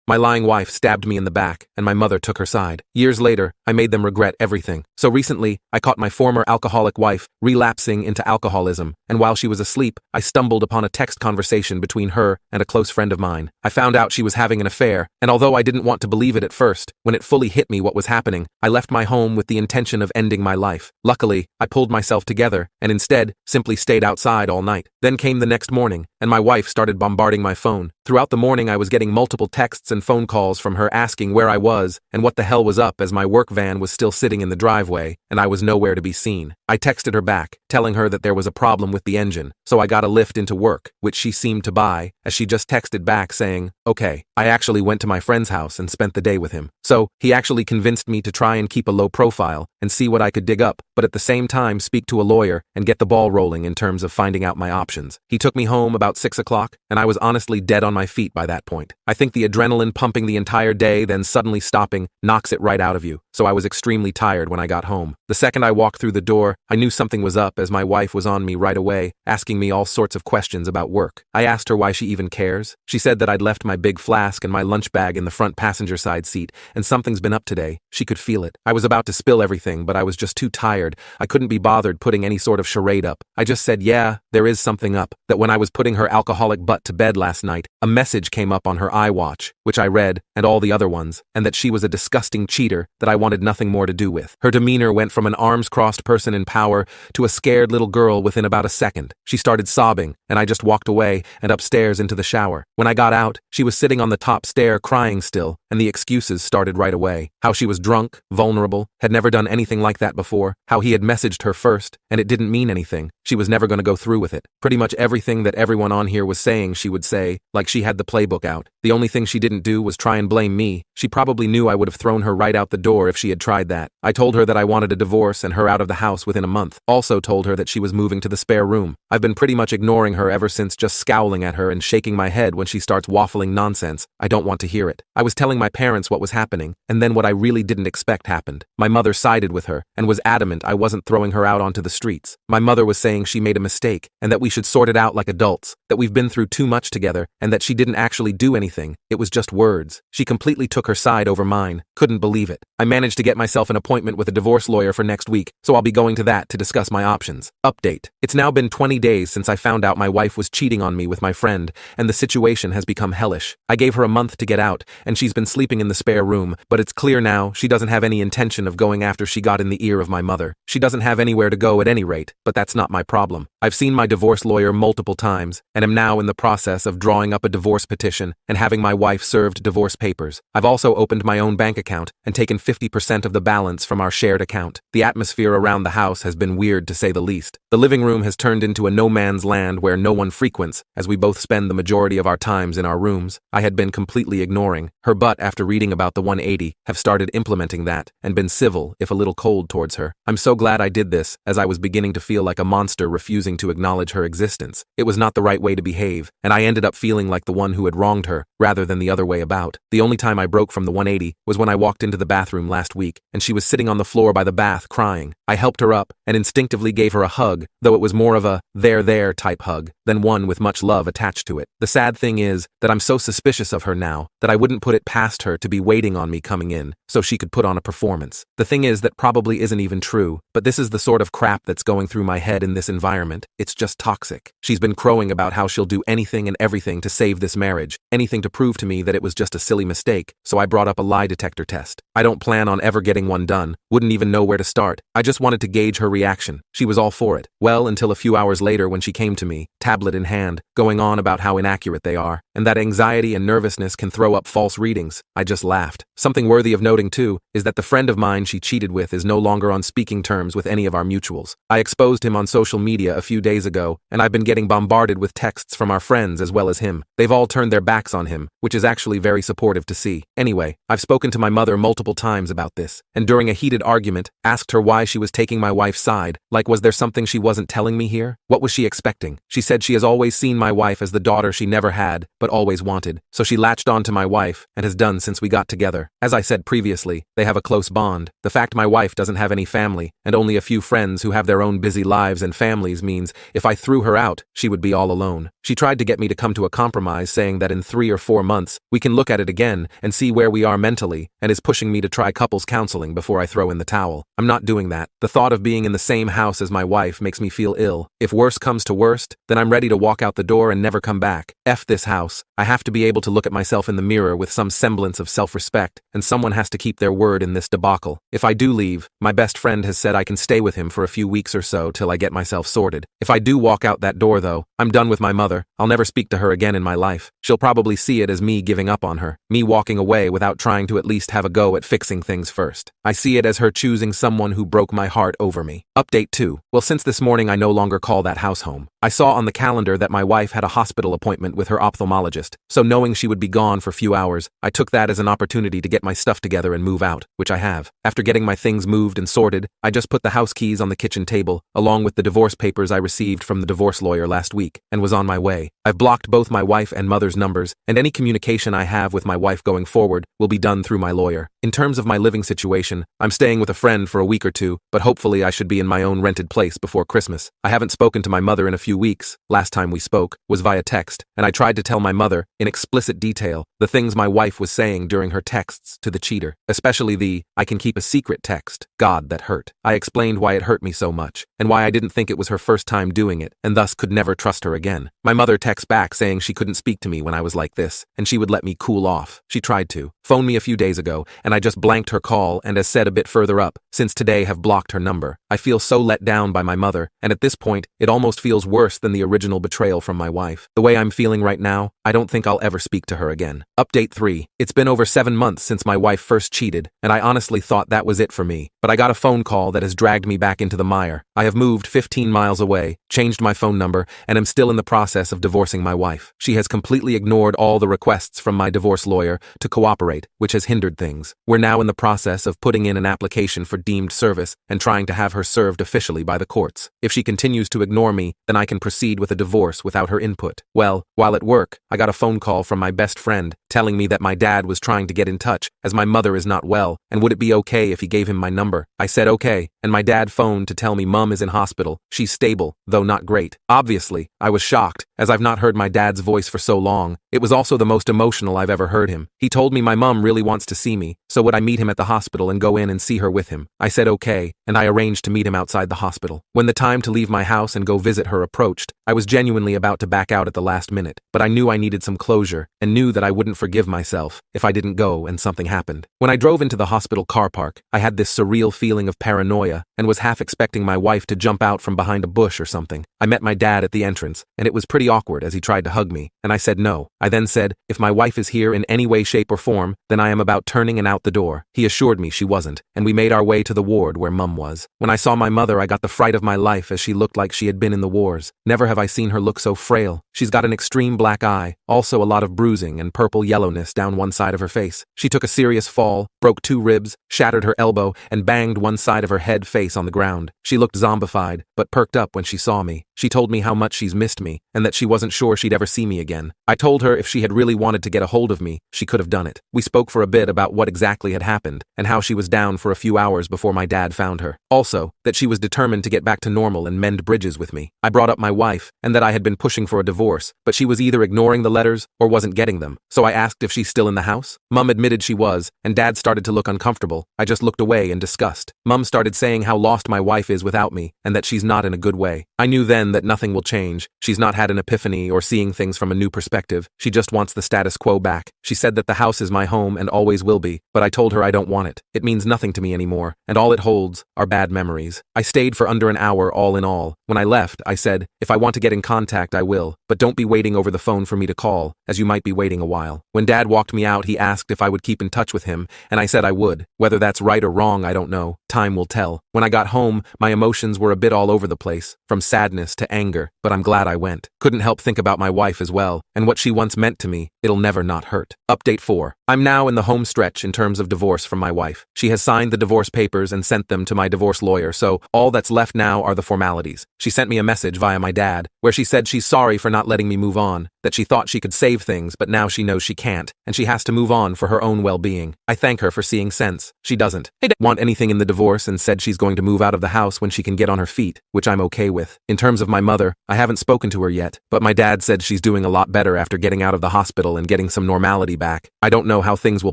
My lying wife stabbed me in the back, and my mother took her side. Years later, I made them regret everything. So recently, I caught my former alcoholic wife relapsing into alcoholism, and while she was asleep, I stumbled upon a text conversation between her and a close friend of mine. I found out she was having an affair, and although I didn't want to believe it at first, when it fully hit me what was happening, I left my home with the intention of ending my life. Luckily, I pulled myself together, and instead, simply stayed outside all night. Then came the next morning, and my wife started bombarding my phone. Throughout the morning, I was getting multiple texts and phone calls from her asking where I was and what the hell was up, as my work van was still sitting in the driveway, and I was nowhere to be seen. I texted her back, telling her that there was a problem with the engine, so I got a lift into work, which she seemed to buy, as she just texted back saying, "Okay." I actually went to my friend's house and spent the day with him. So, he actually convinced me to try and keep a low profile and see what I could dig up, but at the same time speak to a lawyer and get the ball rolling in terms of finding out my options. He took me home about 6 o'clock, and I was honestly dead on my feet by that point. I think the adrenaline pumping the entire day, then suddenly stopping, knocks it right out of you, so I was extremely tired when I got home. The second I walked through the door, I knew something was up, as my wife was on me right away, asking me all sorts of questions about work. I asked her why she even cares. She said that I'd left my big flask and my lunch bag in the front passenger side seat, and something's been up today. She could feel it. I was about to spill everything, but I was just too tired. I couldn't be bothered putting any sort of charade up. I just said, yeah, there is something up. That when I was putting her alcoholic butt to bed last night, a message came up on her iWatch, which I read, and all the other ones, and that she was a disgusting cheater that I wanted nothing more to do with. Her demeanor went from an arms-crossed person in power to a scared little girl within about a second. She started sobbing, and I just walked away and upstairs into the shower. When I got out, she was sitting on the top stair crying still, and the excuses started right away. How she was drunk, vulnerable, had never done anything like that before, how he had messaged her first, and it didn't mean anything. She was never going to go through with it. Pretty much everything that everyone on here was saying she would say, like she had the playbook out. The only thing she didn't do was try and blame me. She probably knew I would have thrown her right out the door if she had tried that. I told her that I wanted a divorce and her out of the house within a month. Also told her that she was moving to the spare room. I've been pretty much ignoring her ever since, just scowling at her and shaking my head when she starts waffling nonsense. I don't want to hear it. I was telling my parents what was happening, and then what I really didn't expect happened. My mother sided with her and was adamant I wasn't throwing her out onto the streets. My mother was saying she made a mistake and that we should sort it out like adults, that we've been through too much together, and that she didn't actually do anything. It was just words. She completely took her side over mine. Couldn't believe it. I managed to get myself an appointment with a divorce lawyer for next week, so I'll be going to that to discuss my options. Update. It's now been 20 days since I found out my wife was cheating on me with my friend, and the situation has become hellish. I gave her a month to get out, and she's been sleeping in the spare room, but it's clear now she doesn't have any intention of going after she got in the ear of my mother. She doesn't have anywhere to go at any rate, but that's not my problem. I've seen my divorce lawyer multiple times, and am now in the process of drawing up a divorce petition and having my wife served divorce papers. I've also opened my own bank account and taken 50% of the balance from our shared account. The atmosphere around the house has been weird, to say the least. The living room has turned into a no-man's land where no one frequents, as we both spend the majority of our times in our rooms. I had been completely ignoring her, but after reading about the 180, have started implementing that and been civil, if a little cold, towards her. I'm so glad I did this, as I was beginning to feel like a monster refusing to acknowledge her existence. It was not the right way to behave, and I ended up feeling like the one who had wronged her, rather than the other way about. The only time I broke from the 180 was when I walked into the bathroom last week, and she was sitting on the floor by the bath crying. I helped her up and instinctively gave her a hug, though it was more of a there type hug than one with much love attached to it. The sad thing is that I'm so suspicious of her now that I wouldn't put it past her to be waiting on me coming in so she could put on a performance. The thing is that probably isn't even true, but this is the sort of crap that's going through my head in this environment. It's just toxic. She's been crowing about how she'll do anything and everything to save this marriage, anything to prove to me that it was just a silly mistake, so I brought up a lie detector test. I don't plan on ever getting one done, wouldn't even know where to start. I just wanted to gauge her reaction. She was all for it. Well, until a few hours later when she came to me, tablet in hand, going on about how inaccurate they are, and that anxiety and nervousness can throw up false readings. I just laughed. Something worthy of noting too is that the friend of mine she cheated with is no longer on speaking terms with any of our mutuals. I exposed him on social media a few days ago, and I've been getting bombarded with texts from our friends as well as him. They've all turned their backs on him, which is actually very supportive to see. Anyway, I've spoken to my mother multiple times about this, and during a heated argument, asked her why she was taking my wife's side. Like, was there something she wasn't telling me here? What was she expecting? She said she has always seen my wife as the daughter she never had, but but always wanted. So she latched on to my wife, and has done since we got together. As I said previously, they have a close bond. The fact my wife doesn't have any family, and only a few friends who have their own busy lives and families means if I threw her out, she would be all alone. She tried to get me to come to a compromise, saying that in 3 or 4 months, we can look at it again and see where we are mentally, and is pushing me to try couples counseling before I throw in the towel. I'm not doing that. The thought of being in the same house as my wife makes me feel ill. If worse comes to worst, then I'm ready to walk out the door and never come back. F this house. I have to be able to look at myself in the mirror with some semblance of self-respect, and someone has to keep their word in this debacle. If I do leave, my best friend has said I can stay with him for a few weeks or so till I get myself sorted. If I do walk out that door though, I'm done with my mother. I'll never speak to her again in my life. She'll probably see it as me giving up on her, me walking away without trying to at least have a go at fixing things first. I see it as her choosing someone who broke my heart over me. Update 2. Well, since this morning I no longer call that house home. I saw on the calendar that my wife had a hospital appointment with her ophthalmologist, so knowing she would be gone for a few hours, I took that as an opportunity to get my stuff together and move out, which I have. After getting my things moved and sorted, I just put the house keys on the kitchen table, along with the divorce papers I received from the divorce lawyer last week, and was on my way. I've blocked both my wife and mother's numbers, and any communication I have with my wife going forward will be done through my lawyer. In terms of my living situation, I'm staying with a friend for a week or two, but hopefully I should be in my own rented place before Christmas. I haven't spoken to my mother in a few weeks. Last time we spoke was via text, and I tried to tell my mother, in explicit detail, the things my wife was saying during her texts to the cheater, especially the "I can keep a secret" text. God, that hurt. I explained why it hurt me so much, and why I didn't think it was her first time doing it, and thus could never trust her again. My mother texts back saying she couldn't speak to me when I was like this, and she would let me cool off. She tried to phone me a few days ago, and I just blanked her call and, as said a bit further up, since today have blocked her number. I feel so let down by my mother, and at this point, it almost feels worse than the original betrayal from my wife. The way I'm feeling right now, I don't think I'll ever speak to her again. Update 3. It's been over 7 months since my wife first cheated, and I honestly thought that was it for me. But I got a phone call that has dragged me back into the mire. I have moved 15 miles away, changed my phone number, and am still in the process of divorcing my wife. She has completely ignored all the requests from my divorce lawyer to cooperate, which has hindered things. We're now in the process of putting in an application for deemed service and trying to have her served officially by the courts. If she continues to ignore me, then I can proceed with a divorce without her input. Well, while at work, I got a phone call from my best friend telling me that my dad was trying to get in touch as my mother is not well, and would it be okay if he gave him my number? I said okay, and my dad phoned to tell me Mum is in hospital. She's stable, though not great. Obviously, I was shocked, as I've not heard my dad's voice for so long. It was also the most emotional I've ever heard him. He told me my mum really wants to see me, so would I meet him at the hospital and go in and see her with him? I said okay, and I arranged to meet him outside the hospital. When the time to leave my house and go visit her approached, I was genuinely about to back out at the last minute, but I knew I needed some closure, and knew that I wouldn't forgive myself if I didn't go and something happened. When I drove into the hospital car park, I had this surreal feeling of paranoia, and was half expecting my wife to jump out from behind a bush or something. I met my dad at the entrance, and it was pretty awkward as he tried to hug me, and I said no. I then said, if my wife is here in any way, shape, or form, then I am about turning and out the door. He assured me she wasn't, and we made our way to the ward where Mum was. When I saw my mother, I got the fright of my life as she looked like she had been in the wars. Never have I seen her look so frail. She's got an extreme black eye, also a lot of bruising and purple yellowness down one side of her face. She took a serious fall, broke 2 ribs, shattered her elbow, and banged one side of her head face on the ground. She looked zombified, but perked up when she saw me. She told me how much she's missed me, and that she wasn't sure she'd ever see me again. I told her if she had really wanted to get a hold of me, she could have done it. We spoke for a bit about what exactly had happened, and how she was down for a few hours before my dad found her. Also, that she was determined to get back to normal and mend bridges with me. I brought up my wife, and that I had been pushing for a divorce, but she was either ignoring the letters or wasn't getting them. So I asked if she's still in the house. Mum admitted she was, and Dad started to look uncomfortable. I just looked away in disgust. Mum started saying how lost my wife is without me, and that she's not in a good way. I knew then that nothing will change. She's not had an epiphany or seeing things from a new perspective. She just wants the status quo back. She said that the house is my home and always will be, but I told her I don't want it. It means nothing to me anymore, and all it holds are bad memories. I stayed for under an hour all in all. When I left, I said, if I want to get in contact, I will, but don't be waiting over the phone for me to call, as you might be waiting a while. When Dad walked me out, he asked if I would keep in touch with him, and I said I would. Whether that's right or wrong, I don't know. Time will tell. When I got home, my emotions were a bit all over the place, from sadness to anger, but I'm glad I went. Couldn't help think about my wife as well, and what she once meant to me. It'll never not hurt. Update 4. I'm now in the home stretch in terms of divorce from my wife. She has signed the divorce papers and sent them to my divorce lawyer, so all that's left now are the formalities. She sent me a message via my dad, where she said she's sorry for not letting me move on, that she thought she could save things, but now she knows she can't, and she has to move on for her own well-being. I thank her for seeing sense. She doesn't want anything in the divorce and said she's going to move out of the house when she can get on her feet, which I'm okay with. In terms of my mother, I haven't spoken to her yet, but my dad said she's doing a lot better after getting out of the hospital and getting some normality back. I don't know how things will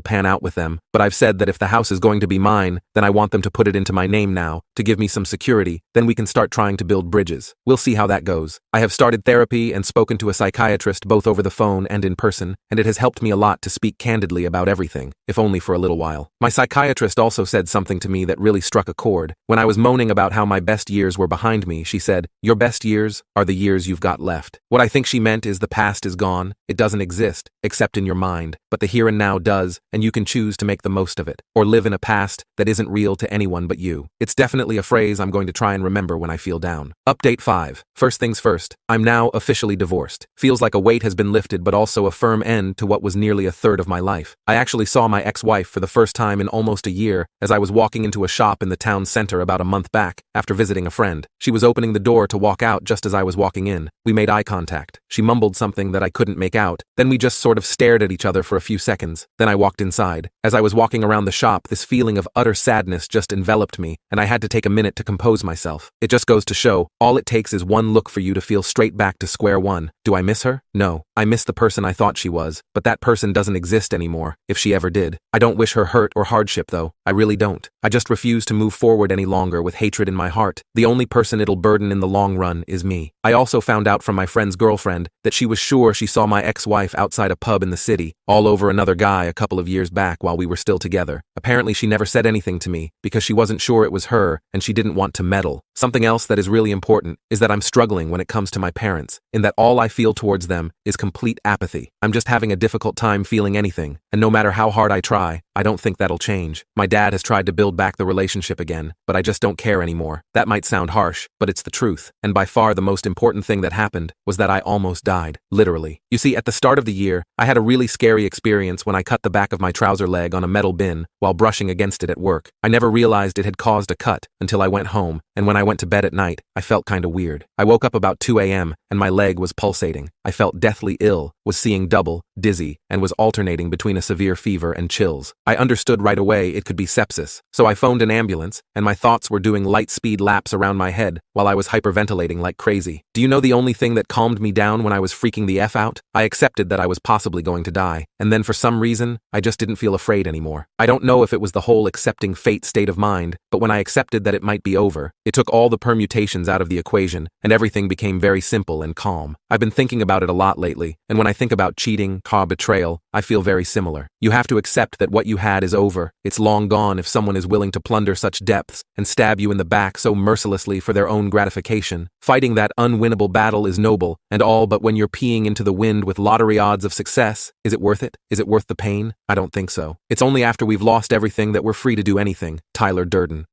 pan out with them, but I've said that if the house is going to be mine, then I want them to put it into my name now, to give me some security, then we can start trying to build bridges. We'll see how that goes. I have started therapy and spoken to a psychiatrist both over the phone and in person, and it has helped me a lot to speak candidly about everything, if only for a little while. My psychiatrist also said something to me that really struck a chord. When I was moaning about how my best years were behind me, she said, "Your best years are the years you've got left." What I think she meant is the past is gone, it doesn't exist, except in your mind, but the here and now does, and you can choose to make the most of it, or live in a past that isn't real to anyone but you. It's definitely a phrase I'm going to try and remember when I feel down. Update 5. First things first, I'm now officially divorced. Feels like a weight has been lifted, but also a firm end to what was nearly a third of my life. I actually saw my ex-wife for the first time in almost a year as I was walking into a shop in the town center about a month back after visiting a friend. She was opening the door to walk out just as I was walking in. We made eye contact. She mumbled something that I couldn't make out. Then we just sort of stared at each other for a few seconds. Then I walked inside. As I was walking around the shop, this feeling of utter sadness just enveloped me, and I had to take a minute to compose myself. It just goes to show, all it takes is one look for you to feel straight back to square one. Do I miss her? No. I miss the person I thought she was, but that person doesn't exist anymore, if she ever did. I don't wish her hurt or hardship though. I really don't. I just refuse to move forward any longer with hatred in my heart. The only person it'll burden in the long run is me. I also found out from my friend's girlfriend that she was sure she saw my ex-wife outside a pub in the city, all over another guy a couple of years back while we were still together. Apparently she never said anything to me because she wasn't sure it was her and she didn't want to meddle. Something else that is really important is that I'm struggling when it comes to my parents, in that all I feel towards them is complete apathy. I'm just having a difficult time feeling anything, and no matter how hard I try, I don't think that'll change. My dad has tried to build back the relationship again, but I just don't care anymore. That might sound harsh, but it's the truth. And by far the most important thing that happened was that I almost died. Literally. You see, at the start of the year, I had a really scary experience when I cut the back of my trouser leg on a metal bin while brushing against it at work. I never realized it had caused a cut until I went home, and when I went to bed at night, I felt kinda weird. I woke up about 2 a.m. and my leg was pulsating. I felt deathly ill, was seeing double, dizzy, and was alternating between a severe fever and chills. I understood right away it could be sepsis, so I phoned an ambulance, and my thoughts were doing light-speed laps around my head while I was hyperventilating like crazy. Do you know the only thing that calmed me down when I was freaking the F out? I accepted that I was possibly going to die, and then for some reason, I just didn't feel afraid anymore. I don't know if it was the whole accepting fate state of mind, but when I accepted that it might be over, it took all the permutations out of the equation, and everything became very simple and calm. I've been thinking about it a lot lately, and when I think about cheating, betrayal, I feel very similar. You have to accept that what you had is over. It's long gone if someone is willing to plunder such depths and stab you in the back so mercilessly for their own gratification. Fighting that unwinnable battle is noble, and all, but when you're peeing into the wind with lottery odds of success, is it worth it? Is it worth the pain? I don't think so. It's only after we've lost everything that we're free to do anything. Tyler Durden.